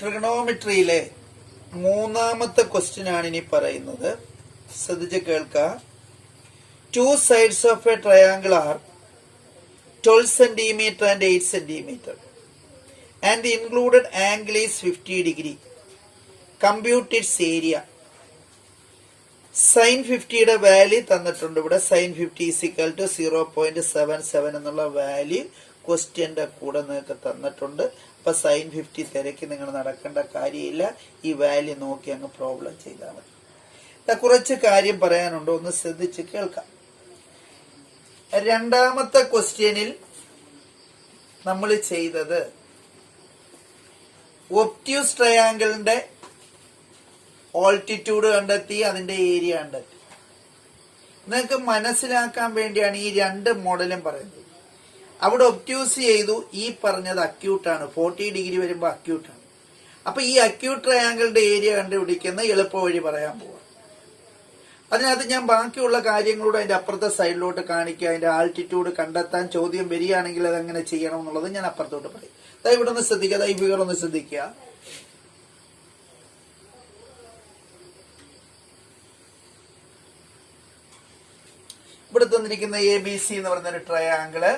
ട്രിഗണോമെട്രിയിലെ മൂന്നാമത്തെ ക്വസ്റ്റ്യൻ ആണ് ഇനി പറയുന്നത്. ശ്രദ്ധിച്ച് കേൾക്കുക. 2 sides of a triangle are 12 cm and 8 cm and the included angle is 50 degree. Compute its area. Sin 50യുടെ വാല്യൂ തന്നിട്ടുണ്ട്. ഇവിടെ sin 50 is equal to 0.77 എന്നുള്ള വാല്യൂ ക്വസ്റ്റ്യന്റെ കൂടെ നിങ്ങൾക്ക് തന്നിട്ടുണ്ട്. അപ്പൊ sin 50 തിരക്കി നിങ്ങൾ നടക്കേണ്ട കാര്യമില്ല. ഈ വാല്യൂ നോക്കി അങ്ങ് പ്രോബ്ലം ചെയ്താൽ മതി. കുറച്ച് കാര്യം പറയാനുണ്ട്, ഒന്ന് ശ്രദ്ധിച്ച് കേൾക്കാം. രണ്ടാമത്തെ ക്വസ്റ്റ്യനിൽ നമ്മൾ ചെയ്തത് ഒബ്റ്റ്യൂസ് ട്രയാങ്കിളിന്റെ ഓൾട്ടിറ്റ്യൂഡ് കണ്ടെത്തി, അതിന്റെ ഏരിയ കണ്ടെത്തി. നിങ്ങൾക്ക് മനസ്സിലാക്കാൻ വേണ്ടിയാണ് ഈ രണ്ട് മോഡലും പറയുന്നത്. അവിടെ ഒബ്റ്റ്യൂസ് ചെയ്തു, ഈ പറഞ്ഞത് അക്യൂട്ടാണ്. 40 ഡിഗ്രി വരുമ്പോൾ അക്യൂട്ടാണ്. അപ്പൊ ഈ അക്യൂട്ട് ട്രയാങ്കിളിന്റെ ഏരിയ കണ്ടുപിടിക്കുന്ന എളുപ്പ വഴി പറയാൻ പോവാം. അതിനകത്ത് ഞാൻ ബാക്കിയുള്ള കാര്യങ്ങളോട് അതിന്റെ അപ്പുറത്തെ സൈഡിലോട്ട് കാണിക്കുക. അതിന്റെ ആൾട്ടിറ്റ്യൂഡ് കണ്ടെത്താൻ ചോദ്യം വരികയാണെങ്കിൽ അത് എങ്ങനെ ചെയ്യണം എന്നുള്ളത് ഞാൻ അപ്പുറത്തോട്ട് പറയും. ഇവിടെ ഒന്ന് ശ്രദ്ധിക്കുക, ഈ ഫിഗർ ഒന്ന് ശ്രദ്ധിക്കുക. ഇവിടെ തന്നിരിക്കുന്ന ABC എന്ന് പറയുന്ന ഒരു ട്രയാങ്കിള്.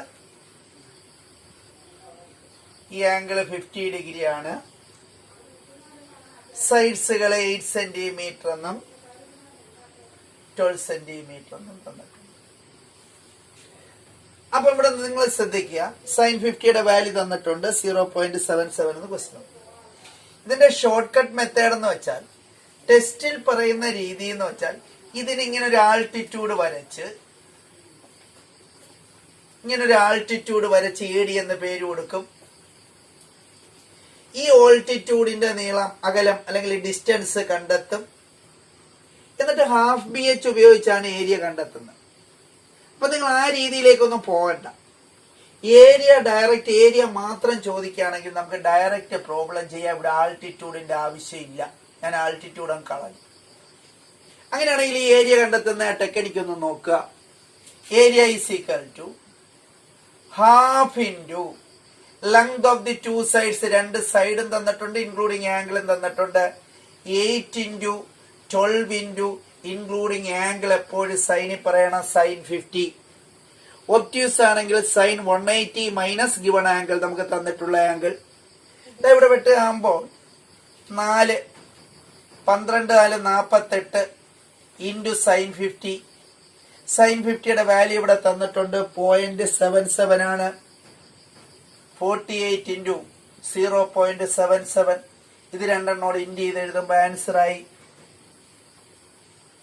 ഈ ആംഗിള് 50 ഡിഗ്രി ആണ്. സൈഡ്സുകളെ 8 സെന്റിമീറ്റർ എന്നും 12 സെന്റിമീറ്റർ എന്നും തന്നിട്ടുണ്ട്. അപ്പൊ ഇവിടെ നിങ്ങൾ ശ്രദ്ധിക്കുക, sin 50യുടെ വാല്യൂ തന്നിട്ടുണ്ട് 0.77 എന്ന് ക്വസ്റ്റ്യൻ. ഇതിന്റെ ഷോർട്ട് കട്ട് മെത്തേഡ് എന്ന് വെച്ചാൽ, ടെസ്റ്റിൽ പറയുന്ന രീതി എന്ന് വെച്ചാൽ, ഇതിനിങ്ങനെ ഒരു ആൾട്ടിറ്റ്യൂഡ് വരച്ച് AD എന്ന് പേര് കൊടുക്കും. ഈ ഓൾട്ടിറ്റ്യൂഡിന്റെ നീളം, അകലം അല്ലെങ്കിൽ ഡിസ്റ്റൻസ് കണ്ടെത്തും. എന്നിട്ട് ഹാഫ് BH ഉപയോഗിച്ചാണ് ഏരിയ കണ്ടെത്തുന്നത്. അപ്പൊ നിങ്ങൾ ആ രീതിയിലേക്കൊന്നും പോകണ്ട. ഏരിയ മാത്രം ചോദിക്കുകയാണെങ്കിൽ നമുക്ക് ഡയറക്റ്റ് പ്രോബ്ലം ചെയ്യാം. ഇവിടെ ആൾട്ടിറ്റ്യൂഡിന്റെ ആവശ്യമില്ല. ഞാൻ ആൾട്ടിറ്റ്യൂഡ് അങ്ങ് കളഞ്ഞു. അങ്ങനെയാണെങ്കിൽ ഈ ഏരിയ കണ്ടെത്തുന്ന ടെക്നിക്ക് ഒന്ന് നോക്കുക. Area is equal to half into length of the 2 sides. രണ്ട് സൈഡും തന്നിട്ടുണ്ട്, ഇൻക്ലൂഡിങ് ആംഗിളും തന്നിട്ടുണ്ട്. 8 ഇൻറ്റു 12 ഇൻറ്റു ഇൻക്ലൂഡിങ് ആംഗിൾ എപ്പോഴും സൈനിൽ പറയണം, sin 50. ഒബ്റ്റ്യൂസ് ആണെങ്കിൽ sin 180 മൈനസ് ഗിവൺ ആംഗിൾ, നമുക്ക് തന്നിട്ടുള്ള ആംഗിൾ. ഇവിടെ വെട്ട് ആകുമ്പോൾ 4 12 4 48 ഇൻറ്റു sin 50. sin 50യുടെ വാല്യൂ ഇവിടെ തന്നിട്ടുണ്ട് 0.77 ആണ്. 48 ഇൻറ്റു 0.77. ഇത് രണ്ടെണ്ണോട് ഇൻറ്റു ചെയ്ത് എഴുതുമ്പോൾ ആൻസർ ആയി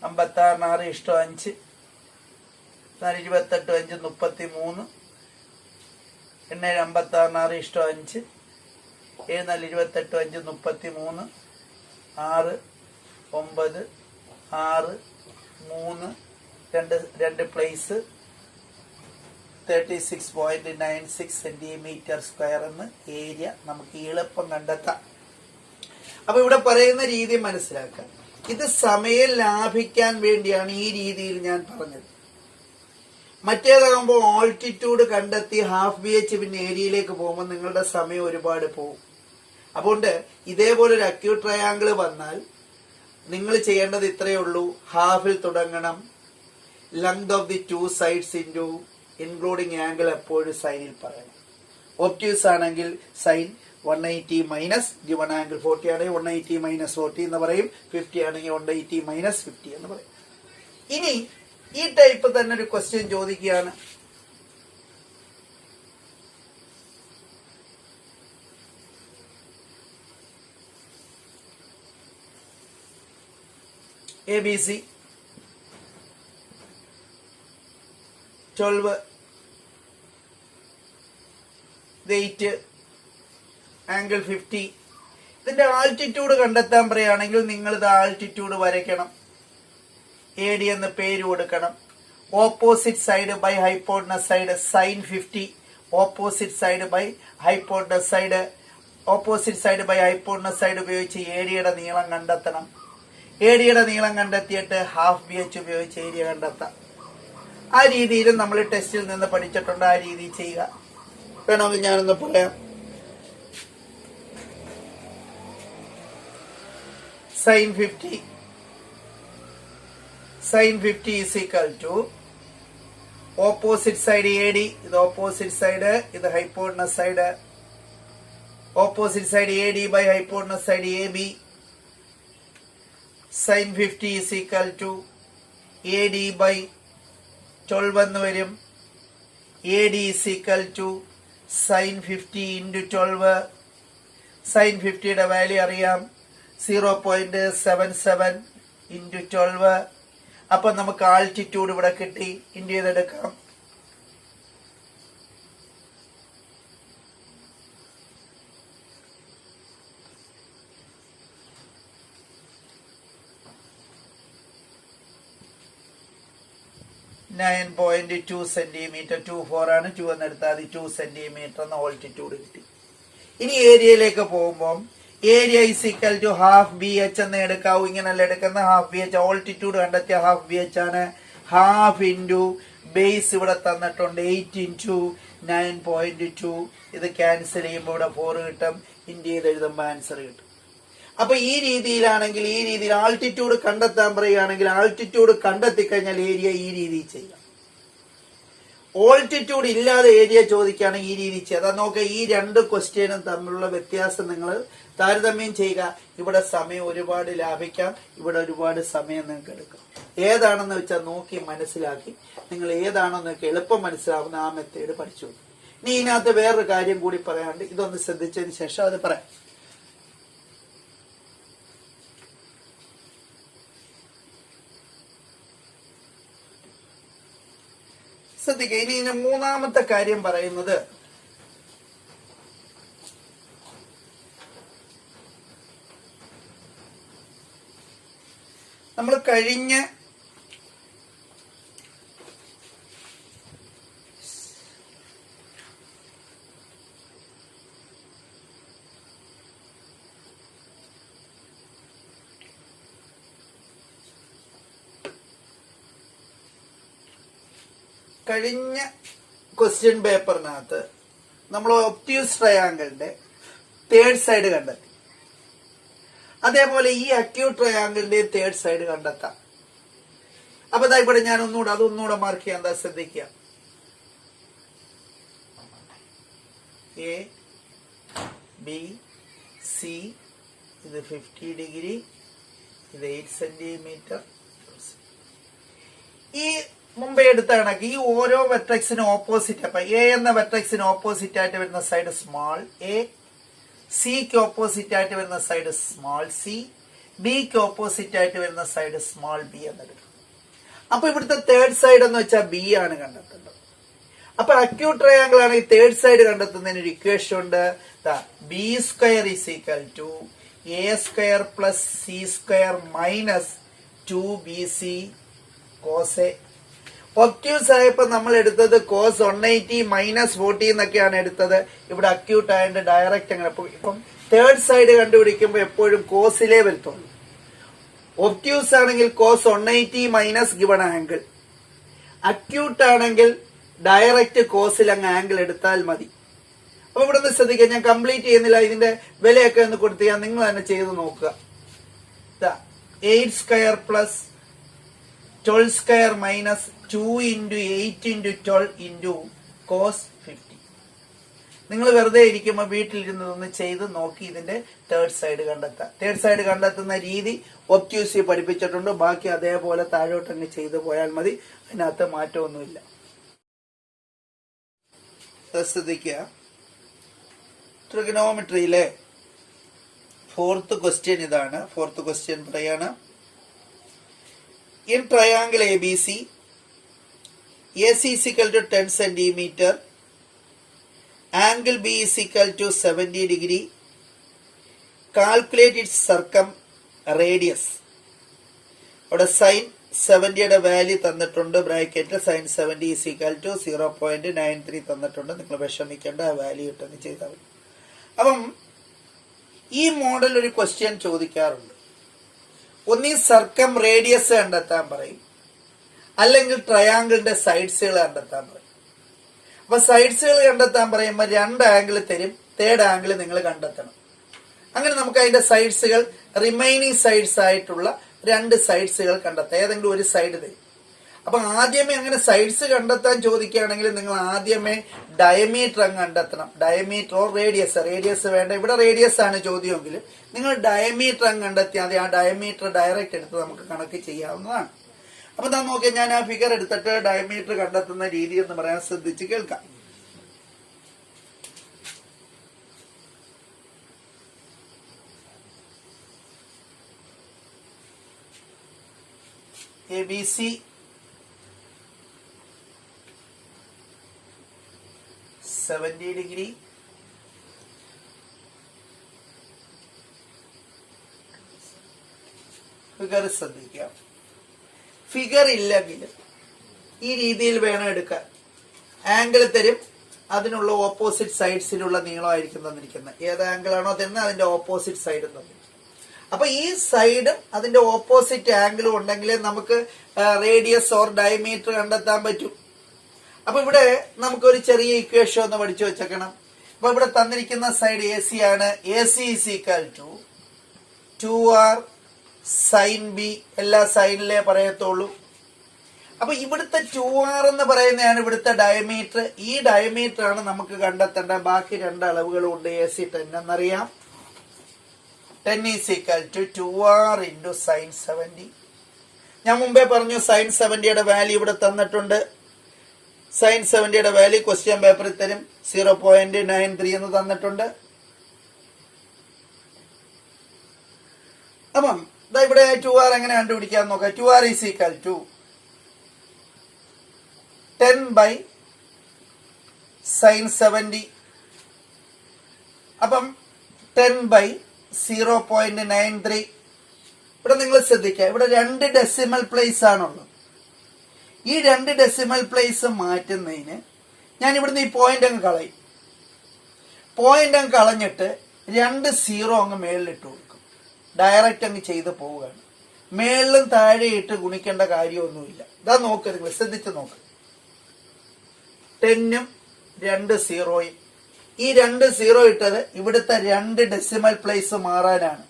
56 6 5 28 5 33. 8 56 6 5 7 28 5 33. 6 9 6 3 2 പ്ലേസ് 36.96 സെന്റിമീറ്റർ സ്ക്വയർ എന്ന് ഏരിയ നമുക്ക് എളുപ്പം കണ്ടെത്താം. അപ്പൊ ഇവിടെ പറയുന്ന രീതി മനസ്സിലാക്കാം. ഇത് സമയം ലാഭിക്കാൻ വേണ്ടിയാണ് ഈ രീതിയിൽ ഞാൻ പറഞ്ഞത്. മറ്റേതാകുമ്പോൾ ഓൾട്ടിറ്റ്യൂഡ് കണ്ടെത്തി ഹാഫ് BH പിന്നെ ഏരിയയിലേക്ക് പോകുമ്പോൾ നിങ്ങളുടെ സമയം ഒരുപാട് പോകും. അതുകൊണ്ട് ഇതേപോലെ ഒരു അക്യൂട്ട് ട്രയാങ്കിൾ വന്നാൽ നിങ്ങൾ ചെയ്യേണ്ടത് ഇത്രയേ ഉള്ളൂ. ഹാഫിൽ തുടങ്ങണം. Length of the 2 sides into including angle എപ്പോഴും സൈനിൽ പറയണം. ഒബ്റ്റ്യൂസ് ആണെങ്കിൽ സൈൻ 180 മൈനസ് ഗിവൺ ആംഗിൾ 40 ആണെങ്കിൽ 180 മൈനസ് 40 എന്ന് പറയും. 50 ആണെങ്കിൽ 180 മൈനസ് 50 എന്ന് പറയും. ഇനി ഈ ടൈപ്പ് തന്നെ ഒരു ക്വസ്റ്റ്യൻ ചോദിക്കുകയാണ്. ABC 12 8 angle 50. ഇതിന്റെ ആൾട്ടിറ്റ്യൂഡ് കണ്ടെത്താൻ പറയുകയാണെങ്കിൽ നിങ്ങൾ ഇത് ആൾട്ടിറ്റ്യൂഡ് വരയ്ക്കണം. AD എന്ന് പേര് കൊടുക്കണം. Opposite side by hypotenuse side sin 50. Opposite side by hypotenuse side. Opposite side by hypotenuse side ഉപയോഗിച്ച് ഏരിയയുടെ നീളം കണ്ടെത്തണം. ഏരിയയുടെ നീളം കണ്ടെത്തിയിട്ട് ഹാഫ് BH ഉപയോഗിച്ച് ഏരിയ കണ്ടെത്താം. ആ രീതിയിലും നമ്മൾ ടെസ്റ്റിൽ നിന്ന് പഠിച്ചിട്ടുണ്ട്. ആ രീതി ചെയ്യുക. വേണമെങ്കിൽ ഞാനൊന്ന് പറയാം. sin 50 is equal to opposite side AD, ഇത് opposite side, ഇത് hypotenuse side, opposite side AD by hypotenuse side AB. sin 50 is equal to AD by 12 എന്ന് വരും. AD is equal to sin 50 into 12. sin 50യുടെ value അറിയാം, 0.77 into 12. അപ്പൊ നമുക്ക് altitude ഇവിടെ കിട്ടി. ഇൻഡു ചെയ്തെടുക്കാം. (9.2 സെന്റിമീറ്റർ). 24 ആണ്, 2 എന്ന് എടുത്താൽ 2 സെന്റിമീറ്റർ എന്ന ഓൾട്ടിറ്റ്യൂഡ് കിട്ടി. ഇനി ഏരിയയിലേക്ക് പോകുമ്പോൾ area is equal to half B H എന്ന് എടുക്കാവൂ. ഇങ്ങനല്ല എടുക്കുന്ന, ഹാഫ് ബി എച്ച്. ഓൾട്ടിറ്റ്യൂഡ് കണ്ടെത്തിയ ഹാഫ് ബി എച്ച് ആണ്. ഹാഫ് ഇൻറ്റു ബേസ് ഇവിടെ തന്നിട്ടുണ്ട് 8 ഇൻറ്റു 9.2. ഇത് ക്യാൻസൽ ചെയ്യുമ്പോൾ ഇവിടെ 4 കിട്ടും. ഇൻറ്റു ചെയ്ത് എഴുതുമ്പോൾ ആൻസർ കിട്ടും. അപ്പൊ ഈ രീതിയിലാണെങ്കിൽ, ഈ രീതിയിൽ ആൾട്ടിറ്റ്യൂഡ് കണ്ടെത്താൻ പറയുകയാണെങ്കിൽ ആൾട്ടിറ്റ്യൂഡ് കണ്ടെത്തി കഴിഞ്ഞാൽ ഏരിയ ഈ രീതിയിൽ ചെയ്യാം. ഓൾട്ടിറ്റ്യൂഡ് ഇല്ലാതെ ഏരിയ ചോദിക്കുകയാണെങ്കിൽ ഈ രീതി ചെയ്യാം. അതാ നോക്കുക, ഈ രണ്ട് ക്വസ്റ്റ്യനും തമ്മിലുള്ള വ്യത്യാസം നിങ്ങൾ താരതമ്യം ചെയ്യുക. ഇവിടെ സമയം ഒരുപാട് ലാഭിക്കാം, ഇവിടെ ഒരുപാട് സമയം നിങ്ങൾക്ക് എടുക്കാം. ഏതാണെന്ന് വെച്ചാൽ നോക്കി മനസ്സിലാക്കി നിങ്ങൾ ഏതാണെന്ന് വെച്ചാൽ എളുപ്പം മനസ്സിലാവുന്ന ആ മെത്തേഡ് പഠിച്ചു. ഇനി ഇതിനകത്ത് വേറൊരു കാര്യം കൂടി പറയാണ്ട്, ഇതൊന്ന് ശ്രദ്ധിച്ചതിന് ശേഷം അത് പറയാം. ശ്രദ്ധിക്കുക. ഇനി മൂന്നാമത്തെ കാര്യം പറയുന്നത്, നമ്മൾ കഴിഞ്ഞ ക്വസ്റ്റ്യൻ പേപ്പറിനകത്ത് നമ്മൾ ഒബ്റ്റ്യൂസ് ട്രയാങ്കിളിന്റെ തേർഡ് സൈഡ് കണ്ടെത്തി. അതേപോലെ ഈ അക്യൂട്ട് ട്രയാങ്കിളിന്റെ തേർഡ് സൈഡ് കണ്ടെത്താം. അപ്പൊ ഇവിടെ ഞാൻ അതൊന്നുകൂടെ മാർക്ക് ചെയ്യാൻ. എന്താ ശ്രദ്ധിക്കുക, എ ബി സി, ഇത് 50 ഡിഗ്രി, ഇത് 8 സെന്റിമീറ്റർ. ഈ മുമ്പേ എടുത്ത കണക്ക് ഈ ഓരോ വെർട്ടെക്സിനും ഓപ്പോസിറ്റ്, അപ്പൊ എ എന്ന വെർട്ടെക്സിന് ഓപ്പോസിറ്റ് ആയിട്ട് വരുന്ന സൈഡ് സ്മാൾ എ, സിക്ക് ഓപ്പോസിറ്റ് ആയിട്ട് വരുന്ന സൈഡ് സ്മാൾ സി, ബിക്ക് ഓപ്പോസിറ്റ് ആയിട്ട് വരുന്ന സൈഡ് സ്മാൾ ബി എന്നെടുക്കും. അപ്പൊ ഇവിടുത്തെ തേർഡ് സൈഡ് എന്ന് വെച്ചാൽ ബി ആണ് കണ്ടെത്തേണ്ടത്. അപ്പൊ അക്യൂട്ട് ട്രയാങ്കിൾ ആണ് ഈ തേർഡ് സൈഡ് കണ്ടെത്തുന്നതിന് ഒരു ഇക്വേഷൻ ഉണ്ട്. B square is equal to A square plus C square minus 2bc cos A. Obtuse ആയപ്പോ നമ്മൾ എടുത്തത് കോസ് 180 മൈനസ് 40 എന്നൊക്കെയാണ് എടുത്തത്. ഇവിടെ അക്യൂട്ട് ആയതുകൊണ്ട് ഡയറക്റ്റ് അങ്ങനെ. ഇപ്പം തേർഡ് സൈഡ് കണ്ടുപിടിക്കുമ്പോൾ എപ്പോഴും കോസിലേ വരത്തുള്ളൂ. ഒബ്റ്റ്യൂസ് ആണെങ്കിൽ cos 180 minus given angle. Acute ആണെങ്കിൽ ഡയറക്റ്റ് കോസിൽ അങ്ങ് ആംഗിൾ എടുത്താൽ മതി. അപ്പൊ ഇവിടെ നിന്ന് ശ്രദ്ധിക്കുക, ഞാൻ കംപ്ലീറ്റ് ചെയ്യുന്നില്ല. ഇതിന്റെ വിലയൊക്കെ ഒന്ന് കൊടുത്ത് നിങ്ങൾ തന്നെ ചെയ്ത് നോക്കുക. 8 square plus 12 square minus 2 into 8 into 12 into cos 50. നിങ്ങൾ വെറുതെ ഇരിക്കുമ്പോൾ വീട്ടിലിരുന്നതൊന്ന് ചെയ്ത് നോക്കി ഇതിന്റെ തേർഡ് സൈഡ് കണ്ടെത്താം. തേർഡ് സൈഡ് കണ്ടെത്തുന്ന രീതി ഒബ്റ്റ്യൂസ് പഠിപ്പിച്ചിട്ടുണ്ട്. ബാക്കി അതേപോലെ താഴോട്ടങ്ങ് ചെയ്തു പോയാൽ മതി, അതിനകത്ത് മാറ്റമൊന്നുമില്ല. ശ്രദ്ധിക്കുക, ട്രിഗണോമെട്രിയിലെ ഫോർത്ത് ക്വസ്റ്റ്യൻ ഇതാണ്. ഫോർത്ത് ക്വസ്റ്റ്യൻ പറയാണ്, in triangle ABC, AC is equal to 10 centimeter, angle B is equal to 70 degree, calculate its circumradius. അവിടെ സൈൻ 70യുടെ വാല്യൂ തന്നിട്ടുണ്ട് ബ്രാക്കറ്റിൽ. സൈൻ 70 is equal to 0.93 തന്നിട്ടുണ്ട്. നിങ്ങൾ വിഷമിക്കേണ്ട, ആ വാല്യൂ ഇട്ടെന്ന് ചെയ്താൽ മതി. അപ്പം ഈ മോഡൽ ഒരു ക്വസ്റ്റ്യൻ ചോദിക്കാറുണ്ട്. ഒന്നീ സർക്കം റേഡിയസ് കണ്ടെത്താൻ പറയും, അല്ലെങ്കിൽ ട്രയാങ്കിളിന്റെ സൈഡ്സുകൾ കണ്ടെത്താൻ പറയും. അപ്പൊ സൈഡ്സുകൾ കണ്ടെത്താൻ പറയുമ്പോൾ 2 ആംഗിൾ തരും, തേർഡ് ആംഗിൾ നിങ്ങൾ കണ്ടെത്തണം. അങ്ങനെ നമുക്ക് അതിന്റെ സൈഡ്സുകൾ റിമൈനിങ് സൈഡ്സ് ആയിട്ടുള്ള 2 സൈഡ്സുകൾ കണ്ടെത്താം. ഏതെങ്കിലും ഒരു സൈഡ് തരും. അപ്പൊ ആദ്യമേ അങ്ങനെ സൈഡ്സ് കണ്ടെത്താൻ ചോദിക്കുകയാണെങ്കിൽ നിങ്ങൾ ആദ്യമേ ഡയമീറ്റർ അങ്ങ് കണ്ടെത്തണം. ഡയമീറ്റർ ഓർ റേഡിയസ് വേണ്ട, ഇവിടെ റേഡിയസ് ആണ് ചോദ്യമെങ്കിലും നിങ്ങൾ ഡയമീറ്റർ അങ്ങ് കണ്ടെത്തിയാൽ മതി. ആ ഡയമീറ്റർ ഡയറക്റ്റ് എടുത്ത് നമുക്ക് കണക്ക് ചെയ്യാവുന്നതാണ്. അപ്പൊ ഞാൻ നോക്കിയാൽ ഞാൻ ആ ഫിഗർ എടുത്തിട്ട് ഡയമീറ്റർ കണ്ടെത്തുന്ന രീതി എന്ന് പറയാൻ ശ്രദ്ധിച്ച് കേൾക്കാം. ABC ഡിഗ്രി ഫിഗർ ശ്രദ്ധിക്കുക. ഫിഗർ ഇല്ലെങ്കിൽ ഈ രീതിയിൽ വേണം എടുക്കാൻ. ആംഗിൾ തരും, അതിനുള്ള ഓപ്പോസിറ്റ് സൈഡ്സിലുള്ള നീളമായിരിക്കും തന്നിരിക്കുന്നത്. ഏത് ആംഗിൾ ആണോ തരുന്നത് അതിന്റെ ഓപ്പോസിറ്റ് സൈഡും തന്നിരിക്കും. അപ്പൊ ഈ സൈഡും അതിന്റെ ഓപ്പോസിറ്റ് ആംഗിളും ഉണ്ടെങ്കിലേ നമുക്ക് റേഡിയസ് ഓർ ഡയമീറ്റർ കണ്ടെത്താൻ പറ്റും. അപ്പൊ ഇവിടെ നമുക്കൊരു ചെറിയ ഇക്വേഷൻ ഒന്ന് പഠിച്ചു വെച്ചേക്കണം. അപ്പൊ ഇവിടെ തന്നിരിക്കുന്ന സൈഡ് AC ആണ്. AC is equal to 2R sin B. എല്ലാ സൈഡിലേ പറയത്തുള്ളൂ. അപ്പൊ ഇവിടുത്തെ 2R എന്ന് പറയുന്നതാണ് ഇവിടുത്തെ ഡയമീറ്റർ. ഈ ഡയമീറ്റർ ആണ് നമുക്ക് കണ്ടെത്തേണ്ട. ബാക്കി 2 അളവുകളും ഉണ്ട്. AC 10 എന്നറിയാം. 10 is equal to 2R into sin 70. ഞാൻ മുമ്പേ പറഞ്ഞു sin 70യുടെ വാല്യൂ ഇവിടെ തന്നിട്ടുണ്ട്. sin 70യുടെ വാല്യൂ ക്വസ്റ്റ്യൻ പേപ്പറിൽ തരും. 0.93 എന്ന് തന്നിട്ടുണ്ട്. അപ്പം ഇവിടെ 2R എങ്ങനെ കണ്ടുപിടിക്കാൻ നോക്കാം. 2R is equal to 10 by sin 70. അപ്പം 10 by 0.93. ഇവിടെ നിങ്ങൾ ശ്രദ്ധിക്കുക, ഇവിടെ 2 ഡെസിമൽ പ്ലേസ് ആണുള്ളത്. ഈ 2 ഡെസിമൽ പ്ലേസ് മാറ്റുന്നതിന് ഞാൻ ഇവിടുന്ന് ഈ പോയിന്റ് അങ്ങ് കളയും. പോയിന്റ് അങ്ങ് കളഞ്ഞിട്ട് 2 0 അങ്ങ് മേളിലിട്ട് കൊടുക്കും. ഡയറക്റ്റ് അങ്ങ് ചെയ്ത് പോവുകയാണ്. മേളിലും താഴെ ഇട്ട് ഗുണിക്കേണ്ട കാര്യമൊന്നുമില്ല. ഇതാ നോക്ക്, നിങ്ങൾ ശ്രദ്ധിച്ച് നോക്ക്. 10ഉം 2 0യും. ഈ 2 0 ഇട്ടത് ഇവിടുത്തെ 2 ഡെസിമൽ പ്ലേസ് മാറാനാണ്.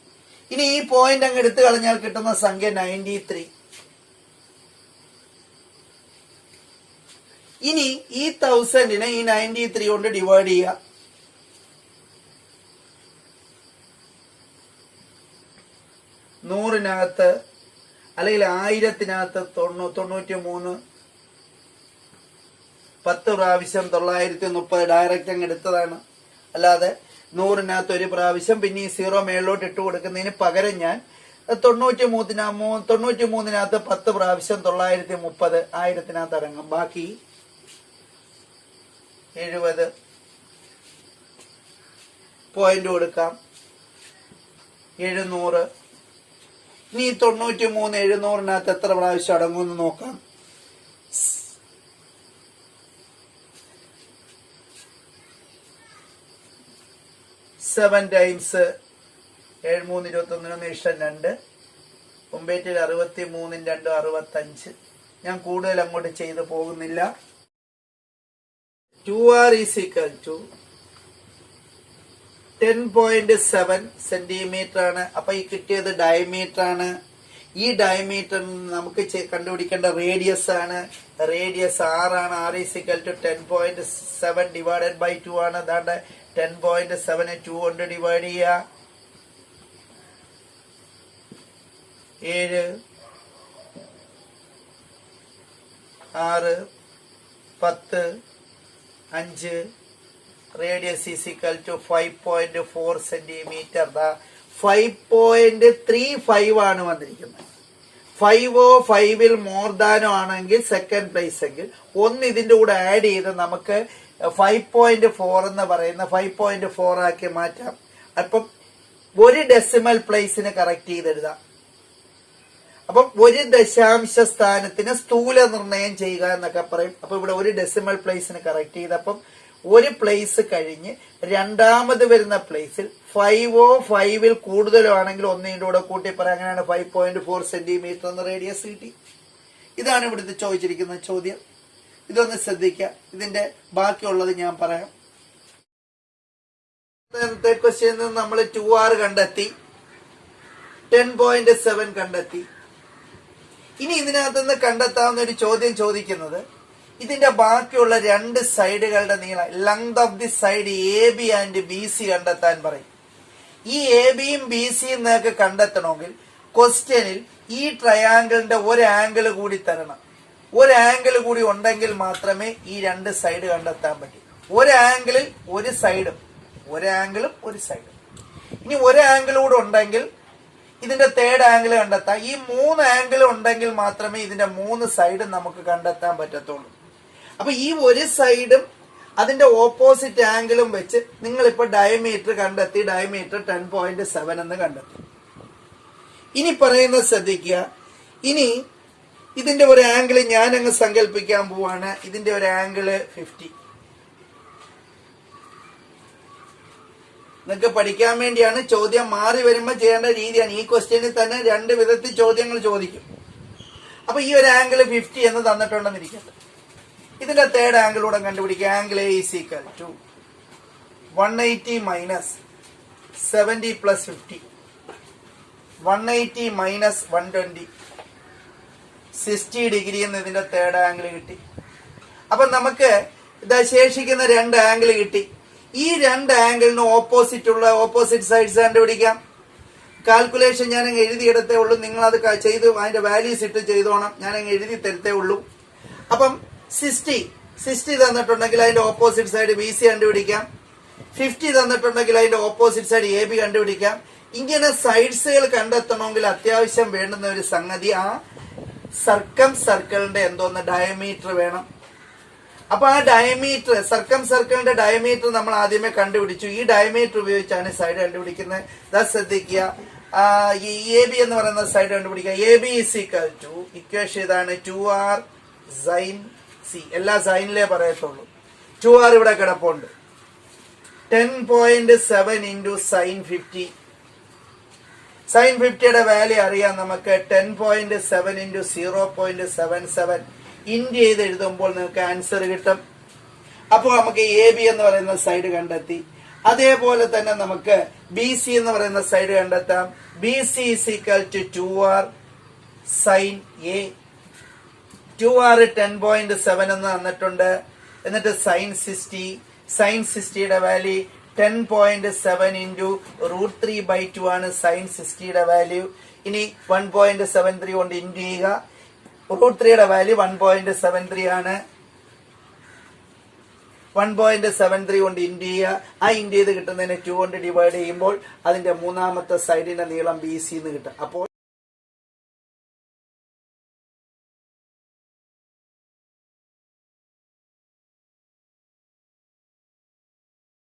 ഇനി ഈ പോയിന്റ് അങ്ങ് എടുത്തു കളഞ്ഞാൽ കിട്ടുന്ന സംഖ്യ 93. ഇനി ഈ 1000നെ ഈ 93 കൊണ്ട് ഡിവൈഡ് ചെയ്യുക. നൂറിനകത്ത് അല്ലെങ്കിൽ 1000-നകത്ത് 93 10 പ്രാവശ്യം 930 ഡയറക്റ്റ് അങ്ങ് എടുത്തതാണ്. അല്ലാതെ 100-നകത്ത് 1 പ്രാവശ്യം പിന്നെ ഈ 0 മേളിലോട്ട് ഇട്ട് കൊടുക്കുന്നതിന് പകരം ഞാൻ 93-നകത്ത് 10 പ്രാവശ്യം 930 1000-നകത്ത് അടങ്ങും. ബാക്കി 70 പോയിന്റ് കൊടുക്കാം. 700. ഇനി 93 700-നകത്ത് എത്ര പ്രാവശ്യം അടങ്ങുമെന്ന് നോക്കാം. 7 times 7 3 21 ഇഷ്ടം 2 9 63 2 65. ഞാൻ കൂടുതൽ അങ്ങോട്ട് ചെയ്തു പോകുന്നില്ല. 2R is equal to 10.7 centimetre ആണ്. അപ്പൊ ഈ കിട്ടിയത് ഡയമീറ്റർ ആണ്. ഈ ഡയമീറ്റർ നമുക്ക് കണ്ടുപിടിക്കേണ്ട റേഡിയസ് ആണ്. റേഡിയസ് R ആണ്. R is equal to 10.7 divided by 2 ആണ്. അതാണ്ട് 10.7 2 കൊണ്ട് ഡിവൈഡ് ചെയ്യുക. 7 6 10 5. Radius is equal to 5.4 centimetre. 5.35 ആണ് വന്നിരിക്കുന്നത്. 5 5ൽ മോർ ദാനോ ആണെങ്കിൽ സെക്കൻഡ് പ്ലേസ് എങ്കിൽ 1 ഇതിന്റെ കൂടെ ആഡ് ചെയ്ത് നമുക്ക് 5.4 എന്ന് പറയുന്ന 5.4 ആക്കി മാറ്റാം. അപ്പം 1 ഡെസിമൽ പ്ലേസിന് കറക്റ്റ് ചെയ്തെഴുതാം. അപ്പം 1 ദശാംശ സ്ഥാനത്തിന് സ്ഥൂല നിർണയം ചെയ്യുക എന്നൊക്കെ പറയും. അപ്പൊ ഇവിടെ 1 ഡെസിമൽ പ്ലേസിന് കറക്റ്റ് ചെയ്തപ്പം 1 പ്ലേസ് കഴിഞ്ഞ് രണ്ടാമത് വരുന്ന പ്ലേസിൽ 5 5ൽ കൂടുതലോ ആണെങ്കിൽ 1 കൂടെ കൂട്ടി പറയാം. അങ്ങനെയാണ് 5.4 സെന്റിമീറ്റർ എന്ന റേഡിയസ് കിട്ടി. ഇതാണ് ഇവിടുത്തെ ചോദിച്ചിരിക്കുന്ന ചോദ്യം. ഇതൊന്ന് ശ്രദ്ധിക്കുക. ഇതിന്റെ ബാക്കിയുള്ളത് ഞാൻ പറയാം. നേരത്തെ ക്വസ്റ്റ്യനിൽ നിന്ന് നമ്മൾ 2r കണ്ടെത്തി, 10.7 കണ്ടെത്തി. ഇനി ഇതിനകത്ത് നിന്ന് കണ്ടെത്താവുന്ന ഒരു ചോദ്യം ചോദിക്കുന്നത് ഇതിന്റെ ബാക്കിയുള്ള രണ്ട് സൈഡുകളുടെ നീളം, length of the side AB and BC കണ്ടെത്താൻ പറയും. ഈ ABയും BCയും നിങ്ങൾക്ക് കണ്ടെത്തണമെങ്കിൽ ക്വസ്റ്റ്യനിൽ ഈ ട്രയാങ്കിളിന്റെ ഒരു ആംഗിൾ കൂടി തരണം. ഒരു ആംഗിൾ കൂടി ഉണ്ടെങ്കിൽ മാത്രമേ ഈ രണ്ട് സൈഡ് കണ്ടെത്താൻ പറ്റൂ. ഒരു ആംഗിളിൽ ഒരു സൈഡും, ഒരു ആംഗിളും ഒരു സൈഡും. ഇനി ഒരു ആംഗിൾ കൂടെ ഉണ്ടെങ്കിൽ ഇതിന്റെ തേർഡ് ആംഗിൾ കണ്ടെത്താം. ഈ 3 ആംഗിൾ ഉണ്ടെങ്കിൽ മാത്രമേ ഇതിന്റെ 3 സൈഡും നമുക്ക് കണ്ടെത്താൻ പറ്റത്തുള്ളൂ. അപ്പൊ ഈ ഒരു സൈഡും അതിന്റെ ഓപ്പോസിറ്റ് ആംഗിളും വെച്ച് നിങ്ങളിപ്പോ ഡയമീറ്റർ കണ്ടെത്തി. ഡയമീറ്റർ 10.7 എന്ന് കണ്ടെത്തി. ഇനി പറയുന്നത് ശ്രദ്ധിക്കുക. ഇനി ഇതിന്റെ ഒരു ആംഗിൾ ഞാൻ അങ്ങ് സങ്കല്പിക്കാൻ പോവാണ്. ഇതിന്റെ ഒരു ആംഗിള് 50. നിങ്ങൾക്ക് പഠിക്കാൻ വേണ്ടിയാണ്. ചോദ്യം മാറി വരുമ്പോൾ ചെയ്യേണ്ട രീതിയാണ്. ഈ ക്വസ്റ്റ്യനിൽ തന്നെ 2 വിധത്തിൽ ചോദ്യങ്ങൾ ചോദിക്കും. അപ്പൊ ഈ ഒരു ആംഗിൾ 50 എന്ന് തന്നിട്ടുണ്ടെന്നിരിക്കട്ടെ. ഇതിന്റെ തേർഡ് ആംഗിൾ കൂടെ കണ്ടുപിടിക്കുക. Angle A is equal to 180 minus 70 plus 50. 180 minus 120, 60 degree എന്ന് ഇതിന്റെ തേർഡ് ആംഗിൾ കിട്ടി. അപ്പൊ നമുക്ക് ഇതാ ശേഷിക്കുന്ന 2 ആംഗിൾ കിട്ടി. ഈ 2 ആംഗിളിന് ഓപ്പോസിറ്റ് സൈഡ്സ് കണ്ടുപിടിക്കാം. കാൽക്കുലേഷൻ ഞാൻ അങ്ങ് എഴുതിയെടുത്തേ ഉള്ളൂ. നിങ്ങൾ അത് ചെയ്ത് അതിന്റെ വാല്യൂസ് ഇട്ട് ചെയ്തോണം. ഞാൻ അങ്ങ് എഴുതി തരത്തേ ഉള്ളൂ. അപ്പം 60 തന്നിട്ടുണ്ടെങ്കിൽ അതിന്റെ ഓപ്പോസിറ്റ് സൈഡ് BC കണ്ടുപിടിക്കാം. 50 തന്നിട്ടുണ്ടെങ്കിൽ അതിന്റെ ഓപ്പോസിറ്റ് സൈഡ് AB കണ്ടുപിടിക്കാം. ഇങ്ങനെ സൈഡ്സുകൾ കണ്ടെത്തണമെങ്കിൽ അത്യാവശ്യം വേണ്ടുന്ന ഒരു സംഗതി ആ സർക്കിളിന്റെ എന്തോന്ന് ഡയമീറ്റർ വേണം. അപ്പൊ ആ ഡയമീറ്റർ, സർക്കിളിന്റെ ഡയമീറ്റർ നമ്മൾ ആദ്യമേ കണ്ടുപിടിച്ചു. ഈ ഡയമീറ്റർ ഉപയോഗിച്ചാണ് സൈഡ് കണ്ടുപിടിക്കുന്നത്. ശ്രദ്ധിക്കുക. ഈ AB എന്ന് പറയുന്ന സൈഡ് കണ്ടുപിടിക്കുക. AB is equal to, equation ഇതാണ്, 2r sin c. എല്ലാ സൈനിലേ പറയത്തുള്ളൂ. 2r ഇവിടെ കിടപ്പുണ്ട്. 10.7 into sin 50. sin 50യുടെ വാല്യൂ അറിയാം നമുക്ക്. 10.7 into 0.77 ഇൻഡ് ചെയ്ത് എഴുതുമ്പോൾ നിങ്ങൾക്ക് ആൻസർ കിട്ടും. അപ്പോൾ നമുക്ക് AB എന്ന് പറയുന്ന സൈഡ് കണ്ടെത്തി. അതേപോലെ തന്നെ നമുക്ക് BC എന്ന് പറയുന്ന സൈഡ് കണ്ടെത്താം. BC is equal to 2r sin A. 2r 10.7 എന്ന് തന്നിട്ടുണ്ട്. എന്നിട്ട് sin 60യുടെ വാല്യൂ 10.7 into √3/2 ആണ് sin 60യുടെ വാല്യൂ. ഇനി 1.73 കൊണ്ട് ഇൻഡ് ചെയ്യുക. √3യുടെ വാല്യൂ 1.73 ആണ്. 1.73 കൊണ്ട് ഇൻഡ് ചെയ്യുക. ആ ഇൻഡ് ചെയ്ത് കിട്ടുന്നതിനെ 2 കൊണ്ട് ഡിവൈഡ് ചെയ്യുമ്പോൾ അതിന്റെ മൂന്നാമത്തെ സൈഡിന്റെ നീളം BC എന്ന് കിട്ടും. അപ്പോൾ